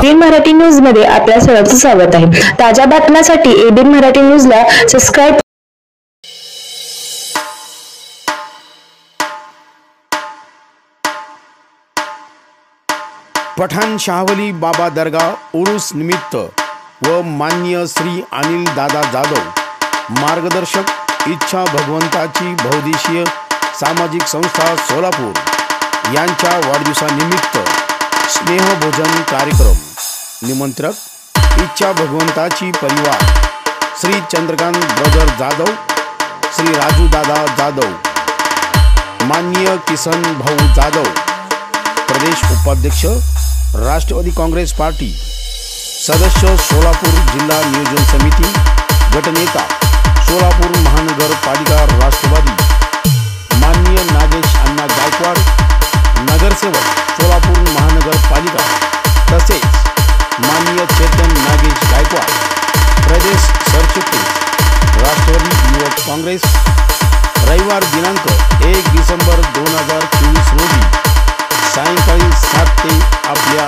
ABN Marathi news मध्ये आपल्या सर्वांचं स्वागत आहे। ताज्या बातम्यांसाठी एबीएन मराठी न्यूजला सबस्क्राइब। पठाण शाहवली बाबा दरगाह उरूस निमित्त व मान्य श्री अनिल दादा जाधव मार्गदर्शक इच्छा भगवंताची बहुद्देशीय सामाजिक संस्था सोलापूर यांच्या वाढदिवसानिमित्त स्नेहभोजन कार्यक्रम। निमंत्रक इच्छा भगवंताची परिवार, श्री चंद्रकांत ब्रदर जाधव, श्री राजू दादा जाधव, माननीय किसन भाऊ जाधव, प्रदेश उपाध्यक्ष राष्ट्रवादी काँग्रेस पार्टी, सदस्य सोलापूर जिल्हा नियोजन समिती, गटनेता सोलापूर महानगरपालिका राष्ट्रवादी, माननीय नागेश अण्णा गायकवाड, नगरसेवक सोलापूर महानगरपालिका, तसेच माननीय चेतन नागेश गायकवाड, प्रदेश सरचिटणीस राष्ट्रवादी युवक काँग्रेस। रविवार दिनांक 1 डिसेंबर 2024 रोजी सायंकाळी 7 ते आपल्या